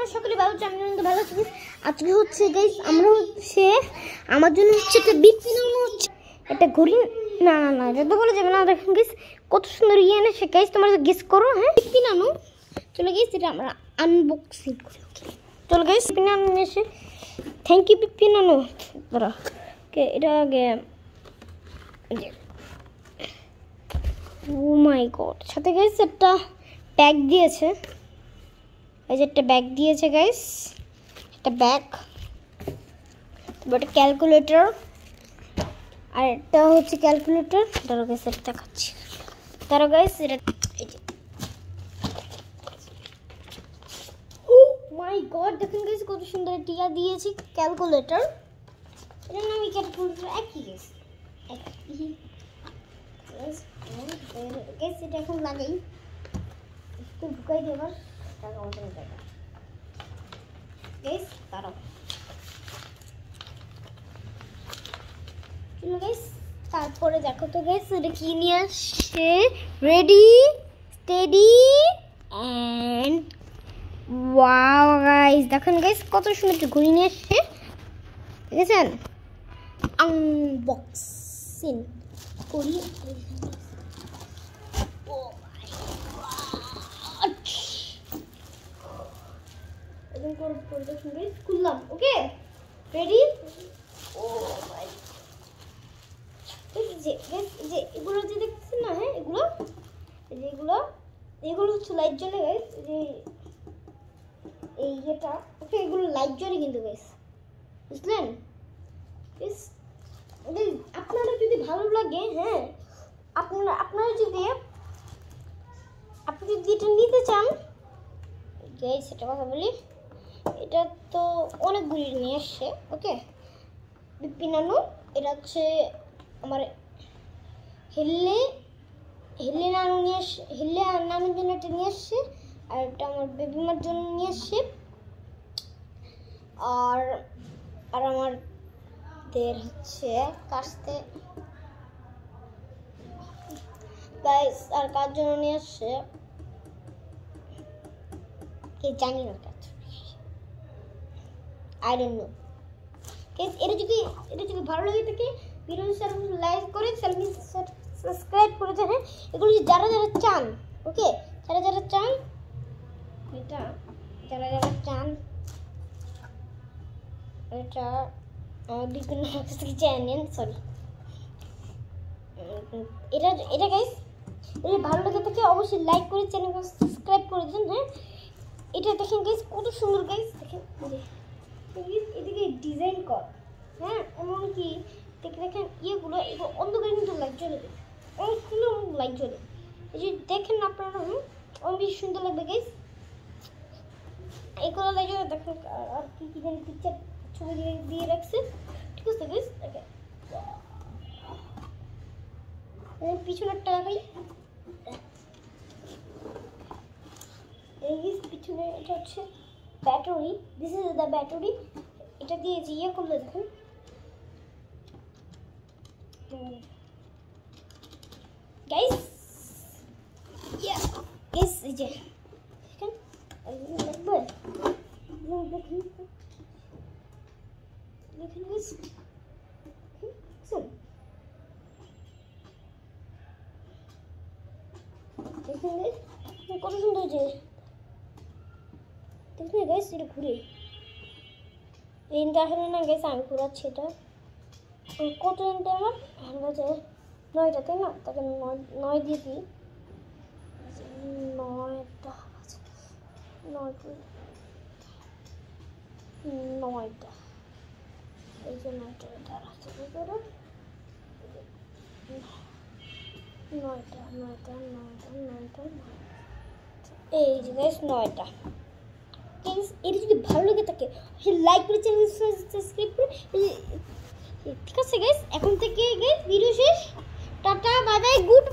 তোমরা সকলে ভালো আছো, আমি কিন্তু ভালো আছি। আজকে হচ্ছে গাইস আমরা হচ্ছে আমার জন্য হচ্ছে একটা বিপিনানো হচ্ছে একটা ঘড়ি। না না না এটা তো বলে যাবে না। দেখেন গাইস কত সুন্দর ইয়ে এনেছে গাইস, তোমরা গেস করো। হ্যাঁ বিপিনানো। চলো গাইস এটা আমরা আনবক্সিং করি। চলো গাইস বিপিনানো এসে থ্যাংক ইউ বিপিনানো। দাঁড়া ওকে এটা আগে ও মাই গড সাথে গাইস একটা ব্যাগ দিয়েছে। এই যে একটা ব্যাগ দিয়েছে গাইস, একটা ব্যাগ, একটা ক্যালকুলেটর, আর একটা হচ্ছে ক্যালকুলেটর। ধরো গাইস এটা দেখাচ্ছি, ধরো গাইস এটা এই যে ও মাই গড দেখেন গাইস কত সুন্দর টিয়া দিয়েছে ক্যালকুলেটর। এটার নামই ক্যালকুলেটর একই গাইস একই গাইস। এটা এখন লাগাই একটু ঢুকাই দিই এবার টাকা মতন টাকা গাইস দাঁড়াও। চলো গাইস তারপরে দেখো তো গাইস এটা কি নিয়ে আসছে। Ready steady and wow guys দেখেন গাইস কত সুন্দর একটা ঘড়ি নিয়ে আসছে, দেখেছেন? আনবক্সিং করি। খুললাম ওকে রেডি। ও মাই যে এগুলো যে দেখছেন না, হ্যাঁ এগুলো এই যে এগুলো হচ্ছে লাইট জ্বলে গাইস। যে এই এটা ওকে এগুলো লাইট জ্বলে কিন্তু গাইস, বুঝলেন? আপনারা যদি ভালো লাগে, হ্যাঁ আপনারা যদি আপনি যদি এটা নিতে চান গাইস, সেটা কথা বলি, এটা তো অনেকগুলি নিয়ে আসছে ওকে বিপিনানো। এটা হচ্ছে আমার হেলে নানু নিয়ে আসছে, হেলে নানুর জন্য এটা নিয়ে আসছে, আর এটা আমার বেবিমার জন্য নিয়ে আসছে, আর আর আমাদের হচ্ছে কাস্তে গাইস আর কার জন্য নিয়ে আসছে কে জানি না, আই ডোন্ট নো গাইস। এটা যদি ভালো লাগে থাকে ভিডিওটি লাইক করে চ্যানেলটি সাবস্ক্রাইব করে দেন। হ্যাঁ এগুলো যারা যারা চান ওকে, যারা যারা চান এটা, যারা যারা চান এটা বিভিন্ন থেকে চ্যানেল সরি এটা গাইস এটা ভালো লাগে থাকে অবশ্যই লাইক করে চ্যানেলকে সাবস্ক্রাইব করে দিন। হ্যাঁ এটা দেখেন গাইস কত সুন্দর গাইস, দেখেন এদিকে ডিজাইন কর, হ্যাঁ এমনকি দেখেন এগুলো অন্ধকারে কিন্তু লাইট জ্বলে দেয়, অনেকগুলো লাইট জ্বলে। এই যে দেখেন আপনারা অনেক সুন্দর লাগবে গাইস এইগুলো লাইট জ্বলে। দেখেন আর কি কি জানি পিকচার ছবি দিয়ে রাখছে, ঠিক আছে গাইস? দেখেন পিছনের টাকাই এই পিছনে এটা হচ্ছে battery, this is the battery. এটা দিয়ে যে ইয়ে করলে দেখুন গাইস, ইয়া গাইস এই যে দেখেন লাগবে দেখেন দেখেন গাইস দেখেন গাইস কত সুন্দর যে দেখুন গাইস এটা ঘুরে এই দেখেন না গাইস আমি ঘুরাচ্ছি এটা কত ঘন্টা আমার বাজে 9টা তাই না? তাকে 9 দিয়ে দিই, 9টা বাজে 9টা এই যে 9টা দাঁড়াচ্ছে ভিতরে 9টা এই যে গাইস 9টা। এটা যদি ভালো লাগে থাকে লাইক করে চ্যানেল সাবস্ক্রাইব করে, ঠিক আছে গাইস? এখন থেকে গাইস ভিডিও শেষ, tata bye bye good bye.